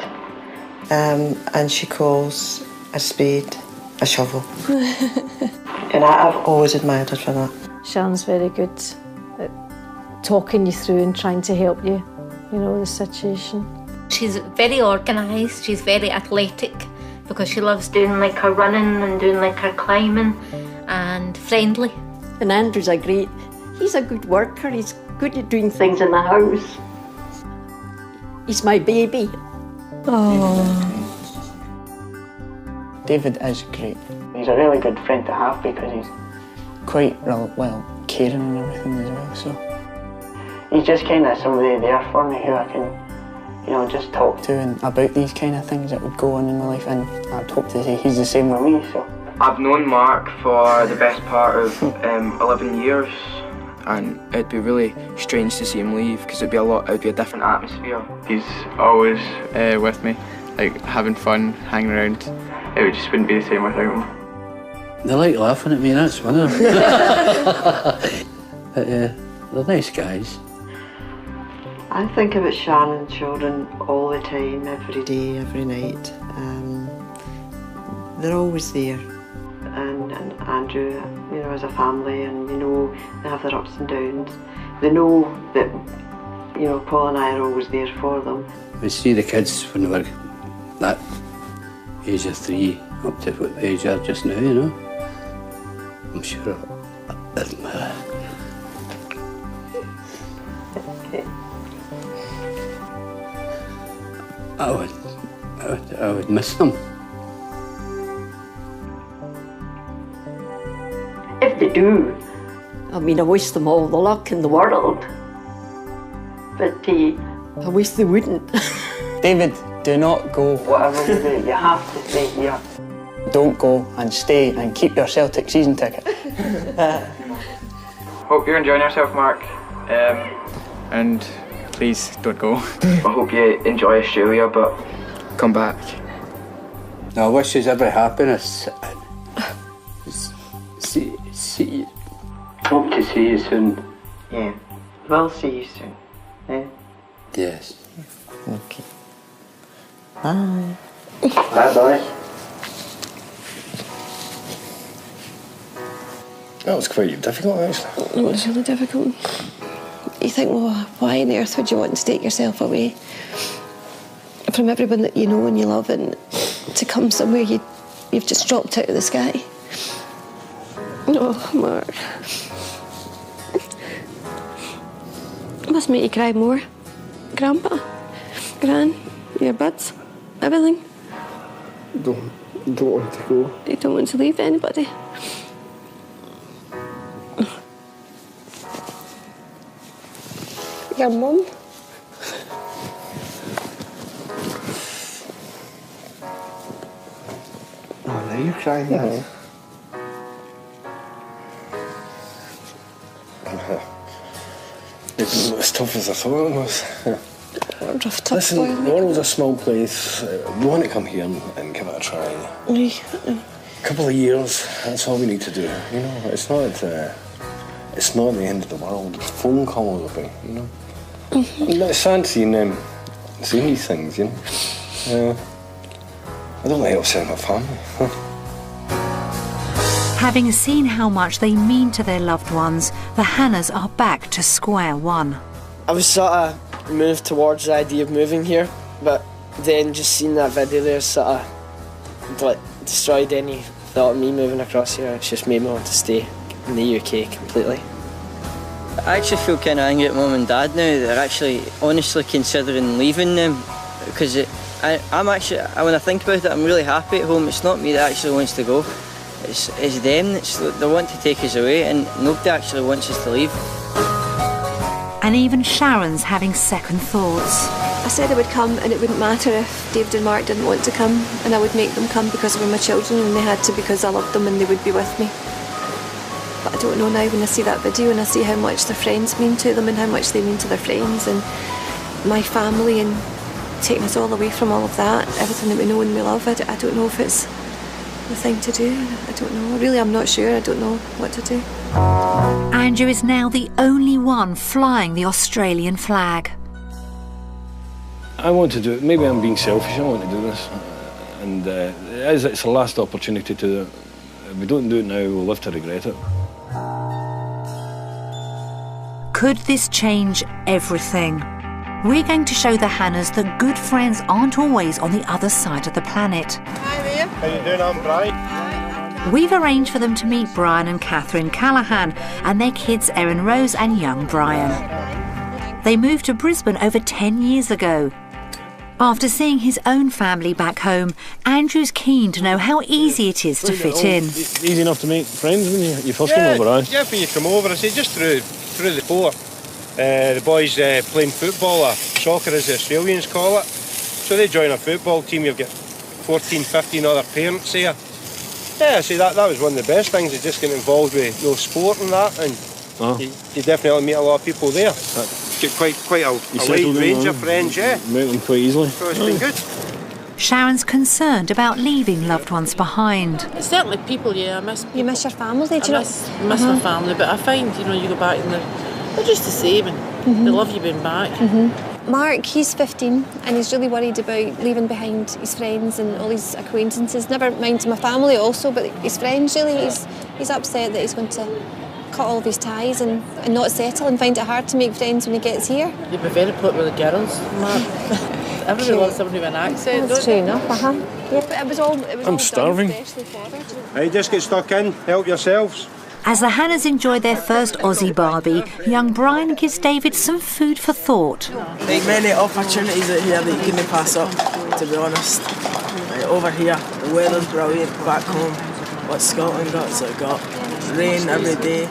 and she calls a spade a shovel. And I've always admired her for that. Sharon's very good at talking you through and trying to help you, you know, the situation. She's very organised, she's very athletic because she loves doing like her running and doing like her climbing, and friendly. And Andrew's he's a good worker, he's good at doing things in the house. He's my baby. Oh. David is great. He's a really good friend to have because he's quite, caring and everything as well, so. He's just kind of somebody there for me who I can, just talk to and about these kind of things that would go on in my life, and I'd hope to say he's the same with me, so. I've known Mark for the best part of 11 years, and it'd be really strange to see him leave because it'd be a different atmosphere. He's always with me, like having fun, hanging around. It just wouldn't be the same without him. They like laughing at me, that's one of them. But they're nice guys. I think about Sharon and children all the time, every day, every night. They're always there. And Andrew, as a family, and they have their ups and downs. They know that, Paul and I are always there for them. We see the kids when they were that age of 3 up to what the age they are just now, I'm sure I would miss them. If they do, I wish them all the luck in the world. But I wish they wouldn't. David, do not go. Whatever you do, you have to stay here. Don't go, and stay and keep your Celtic season ticket. Hope you're enjoying yourself, Mark. And please don't go. I hope you enjoy Australia, but come back. I wish you every happiness. See. Hope to see you soon. Yeah, we'll see you soon. Yeah? Yes. Okay. Bye. Bye-bye. That was quite difficult, actually. It was really difficult. You think, well, why on earth would you want to take yourself away from everyone that you know and you love, and to come somewhere you've just dropped out of the sky? Oh, Mark. It must make you cry more. Grandpa, Gran, your buds, everything. Don't want to go. You don't want to leave anybody. Your mum? Oh, now you're crying now. It's as tough as I thought it was. Tough Listen, the world's a small place. We want to come here and give it a try. A couple of years, that's all we need to do. It's not the end of the world. It's a phone call will be, It's sad seeing these things, I don't like upsetting my family. Having seen how much they mean to their loved ones, the Hannahs are back to square one. I was sort of moved towards the idea of moving here, but then just seeing that video there sort of destroyed any thought of me moving across here. It's just made me want to stay in the UK completely. I actually feel kind of angry at Mum and Dad now. They're actually honestly considering leaving them, because I'm actually, when I think about it, I'm really happy at home. It's not me that actually wants to go. It's them they want to take us away, and nobody actually wants us to leave. And even Sharon's having second thoughts. I said I would come, and it wouldn't matter if David and Mark didn't want to come, and I would make them come because they were my children, and they had to because I loved them and they would be with me. But I don't know now, when I see that video and I see how much their friends mean to them and how much they mean to their friends and my family, and taking us all away from all of that, everything that we know and we love, I don't know if it's the thing to do. I don't know. Really, I'm not sure. I don't know what to do. Andrew is now the only one flying the Australian flag. I want to do it. Maybe I'm being selfish. I want to do this. And it's the last opportunity to do it. If we don't do it now, we'll live to regret it. Could this change everything? We're going to show the Hannahs that good friends aren't always on the other side of the planet. Hi there. How you doing? I'm Brian. We've arranged for them to meet Brian and Catherine Callaghan and their kids Erin Rose and young Brian. They moved to Brisbane over 10 years ago. After seeing his own family back home, Andrew's keen to know how easy it is to fit in. Easy enough to make friends when you first come over, aye? Yeah, when you come over, I say just through the door. The boys playing football, or soccer as the Australians call it. So they join a football team, you've got 14, 15 other parents here. Yeah, I say that was one of the best things, is just getting involved with sport and that, and you definitely meet a lot of people there. Get quite a wide range of friends, yeah. Meet them quite easily. So it's been good. Sharon's concerned about leaving loved ones behind. Certainly people, yeah, I miss people. You miss your family, do you I miss my family, but I find, you go back and they're just the same, and they love you being back. Mark, he's 15 and he's really worried about leaving behind his friends and all his acquaintances. Never mind my family also, but his friends really. He's upset that he's going to cut all of his ties and not settle and find it hard to make friends when he gets here. You'd be very popular with the girls, Mark. Everybody loves somebody with an accent, That's don't true enough, Yeah, but it was all I'm starving. Hey, just get stuck in, help yourselves. As the Hannahs enjoy their first Aussie Barbie, young Brian gives David some food for thought. Like many opportunities out here that you couldn't pass up, to be honest. Like over here, the weather's brilliant. Back home, what Scotland got, so it got rain every day.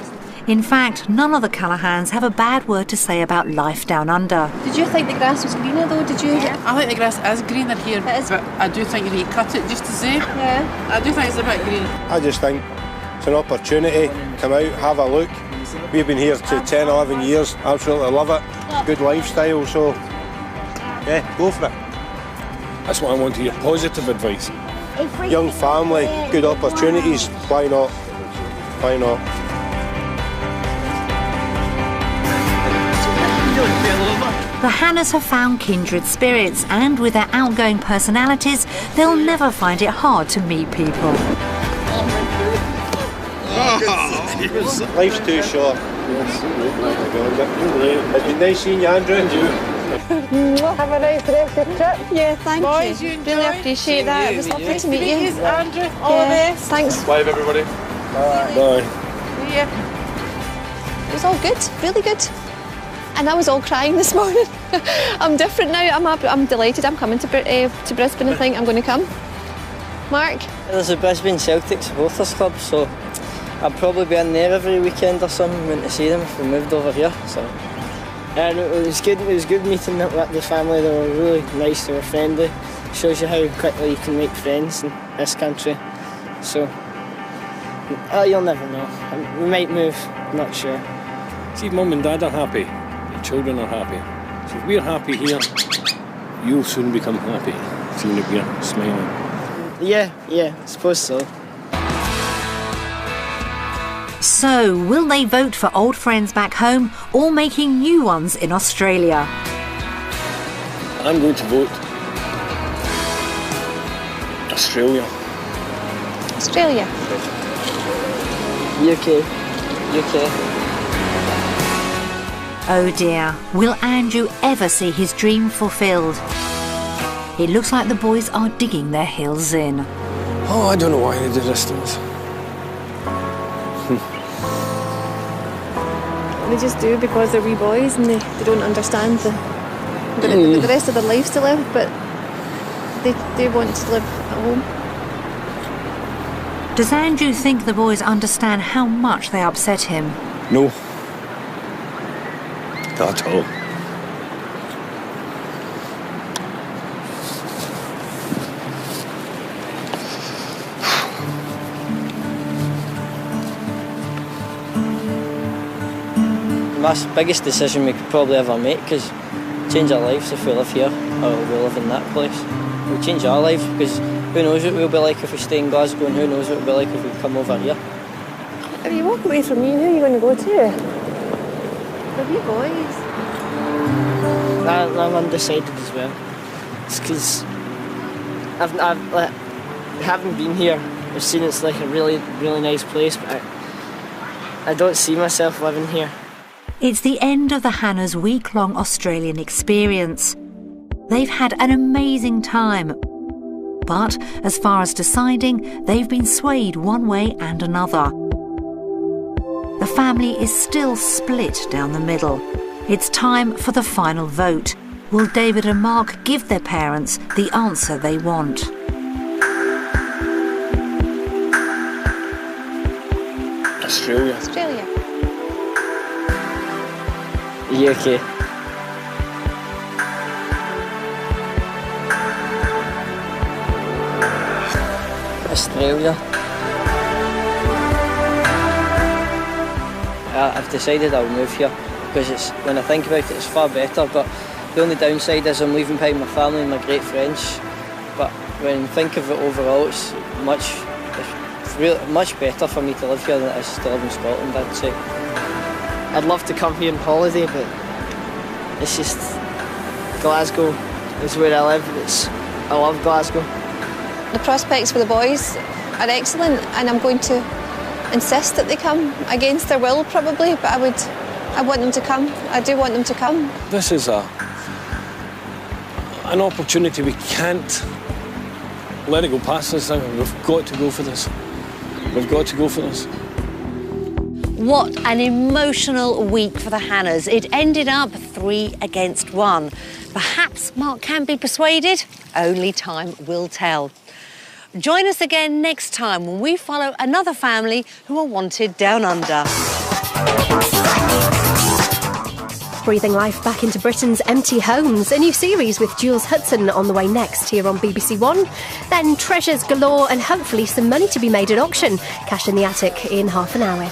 In fact, none of the Callaghans have a bad word to say about life down under. Did you think the grass was greener though? Did you? Yeah. I think the grass is greener here, but I do think you need to cut it just to say. Yeah. I do think it's a bit green. I just think it's an opportunity. Come out, have a look. We've been here to 10, 11 years. Absolutely love it. Good lifestyle, so yeah, go for it. That's what I want to hear, positive advice. Young family, good opportunities. Why not? Why not? The Hannahs have found kindred spirits, and with their outgoing personalities, they'll never find it hard to meet people. Life's too short. It's been nice seeing you, Andrew. Have a nice rest of the trip. Yeah, thank Boys, you. you Really appreciate that. It was lovely to meet you. Andrew, all the best. Thanks. Bye, everybody. Bye. It was all good, really good. And I was all crying this morning. I'm different now. I'm happy. I'm delighted. I'm coming to Brisbane. I think I'm going to come. Mark? There's a Brisbane Celtic supporters club, so I'll probably be in there every weekend or something. Went to see them if we moved over here. So. And it was good. It was good meeting the family. They were really nice. They were friendly. Shows you how quickly you can make friends in this country. So you'll never know. We might move. I'm not sure. See, Mum and Dad are happy. The children are happy. So if we're happy here, you'll soon become happy, seeing that we're smiling. Yeah, I suppose so. So, will they vote for old friends back home or making new ones in Australia? I'm going to vote Australia. Australia. UK. Oh dear, will Andrew ever see his dream fulfilled? It looks like the boys are digging their heels in. Oh, I don't know why they did this to us. They just do because they're wee boys and they don't understand the rest of their lives to live, but they want to live at home. Does Andrew think the boys understand how much they upset him? No. Not at all. My biggest decision we could probably ever make, because change our lives if we live here or we live in that place. We'll change our lives because Who knows what we'll be like if we stay in Glasgow, and who knows what we'll be like if we come over here. If you walk away from me, who are you going to go to? The wee boys. I'm undecided as well. It's because I haven't been here. I've seen it's like a really, really nice place, but I don't see myself living here. It's the end of the Hannah's week-long Australian experience. They've had an amazing time. But as far as deciding, they've been swayed one way and another. The family is still split down the middle. It's time for the final vote. Will David and Mark give their parents the answer they want? Australia. Australia. UK. Australia. I've decided I'll move here because it's, when I think about it, it's far better, but the only downside is I'm leaving behind my family and my great friends. But when I think of it overall, it's much better for me to live here than it is to live in Scotland, I'd say. I'd love to come here on holiday, but it's just Glasgow is where I live. I love Glasgow. The prospects for the boys are excellent, and I'm going to insist that they come, against their will probably, but I want them to come. I do want them to come. This is an opportunity. We can't let it go past us now. We've got to go for this. We've got to go for this. What an emotional week for the Hannahs. It ended up 3 against 1. Perhaps Mark can be persuaded. Only time will tell. Join us again next time when we follow another family who are wanted down under. Breathing life back into Britain's empty homes. A new series with Jules Hudson on the way next here on BBC One. Then treasures galore and hopefully some money to be made at auction. Cash in the attic in half an hour.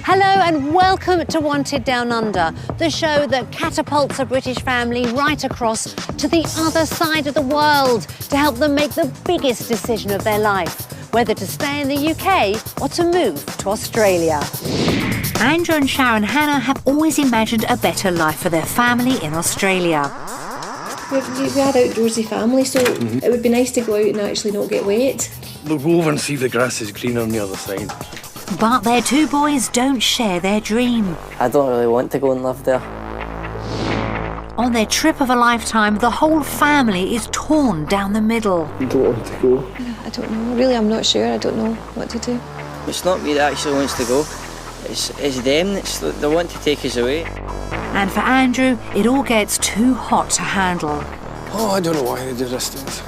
Hello and welcome to Wanted Down Under, the show that catapults a British family right across to the other side of the world to help them make the biggest decision of their life, whether to stay in the UK or to move to Australia. Andrew and Sharon Hannah have always imagined a better life for their family in Australia. We are an outdoorsy family, so it would be nice to go out and actually not get wet. We'll go over and see if the grass is greener on the other side. But their two boys don't share their dream. I don't really want to go and live there. On their trip of a lifetime, the whole family is torn down the middle. You don't want to go? I don't know. Really, I'm not sure. I don't know what to do. It's not me that actually wants to go. It's them that want to take us away. And for Andrew, it all gets too hot to handle. Oh, I don't know why they did this to us.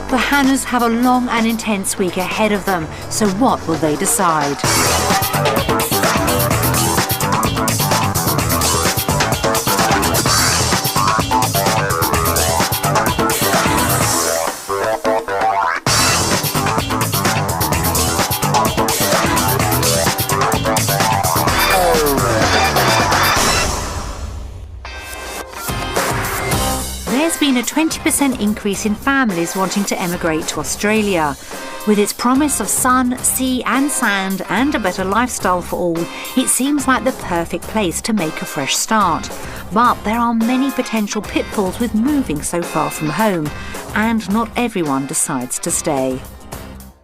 The Hannahs have a long and intense week ahead of them, so what will they decide? There's been a 20% increase in families wanting to emigrate to Australia. With its promise of sun, sea and sand and a better lifestyle for all, it seems like the perfect place to make a fresh start. But there are many potential pitfalls with moving so far from home, and not everyone decides to stay.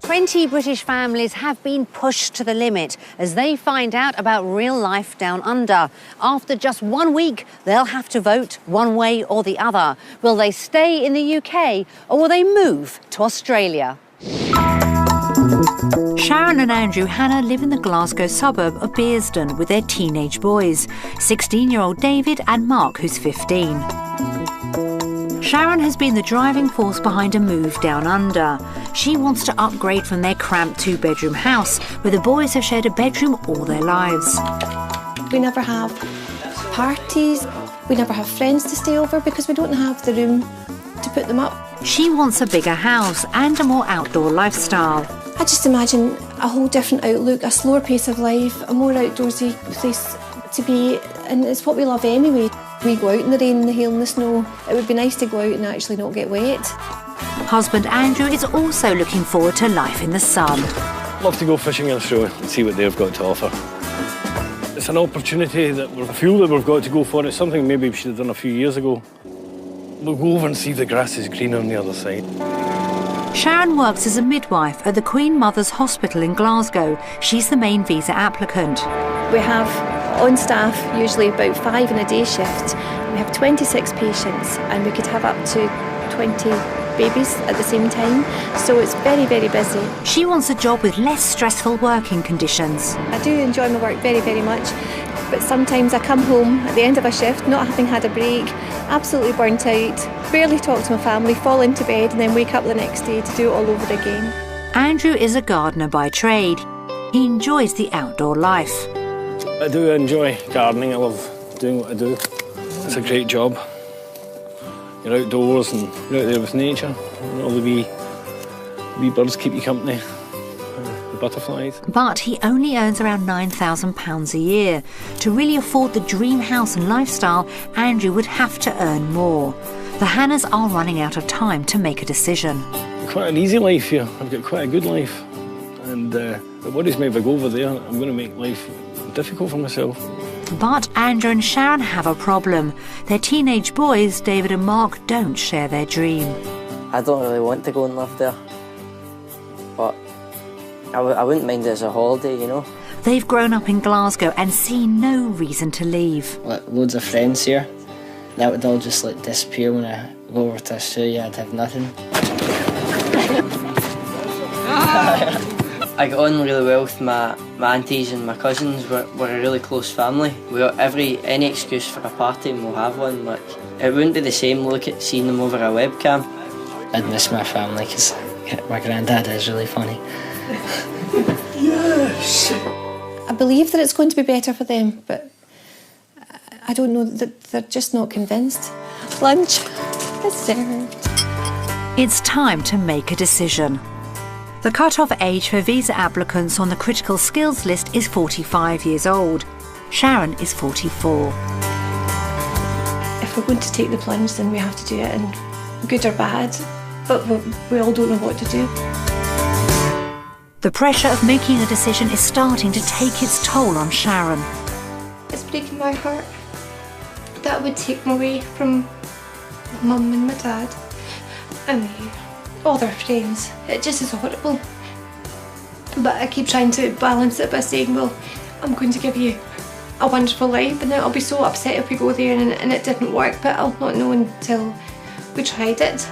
20 British families have been pushed to the limit as they find out about real life down under. After just 1 week, they'll have to vote one way or the other. Will they stay in the UK or will they move to Australia? Sharon and Andrew Hannah live in the Glasgow suburb of Brisbane with their teenage boys, 16-year-old David and Mark, who's 15. Sharon has been the driving force behind a move down under. She wants to upgrade from their cramped 2-bedroom house, where the boys have shared a bedroom all their lives. We never have parties, we never have friends to stay over because we don't have the room to put them up. She wants a bigger house and a more outdoor lifestyle. I just imagine a whole different outlook, a slower pace of life, a more outdoorsy place to be, and it's what we love anyway. We go out in the rain, the hail and the snow. It would be nice to go out and actually not get wet. Husband Andrew is also looking forward to life in the sun. Love to go fishing in Australia and see what they've got to offer. It's an opportunity that I feel that we've got to go for. It's something maybe we should have done a few years ago. We'll go over and see if the grass is greener on the other side. Sharon works as a midwife at the Queen Mother's Hospital in Glasgow. She's the main visa applicant. We have on staff usually about 5 in a day shift. We have 26 patients and we could have up to 20 babies at the same time, so it's very, very busy. She wants a job with less stressful working conditions. I do enjoy my work very, very much, but sometimes I come home at the end of a shift not having had a break, absolutely burnt out, barely talk to my family, fall into bed and then wake up the next day to do it all over again. Andrew is a gardener by trade. He enjoys the outdoor life. I do enjoy gardening. I love doing what I do. It's a great job. You're outdoors and you're out there with nature. And all the wee birds keep you company, the butterflies. But he only earns around £9,000 a year. To really afford the dream house and lifestyle, Andrew would have to earn more. The Hannahs are running out of time to make a decision. Quite an easy life here. I've got quite a good life. And it worries me if I go over there, I'm going to make life difficult for myself. But Andrew and Sharon have a problem. Their teenage boys, David and Mark, don't share their dream. I don't really want to go and live there, but I wouldn't mind it as a holiday, you know. They've grown up in Glasgow and see no reason to leave. Like, loads of friends here. That would all just like disappear when I go over to Australia. I'd have nothing. I got on really well with my aunties and my cousins. We're a really close family. We got any excuse for a party and we'll have one. Like, it wouldn't be the same seeing them over a webcam. I'd miss my family because my granddad is really funny. Yes! I believe that it's going to be better for them, but I don't know, that they're just not convinced. Lunch is served. It's time to make a decision. The cut-off age for visa applicants on the critical skills list is 45 years old. Sharon is 44. If we're going to take the plunge, then we have to do it, and good or bad, but we all don't know what to do. The pressure of making a decision is starting to take its toll on Sharon. It's breaking my heart. That would take me away from my mum and my dad and all their friends. It just is horrible. But I keep trying to balance it by saying, well, I'm going to give you a wonderful life, and then I'll be so upset if we go there and it didn't work, but I'll not know until we tried it.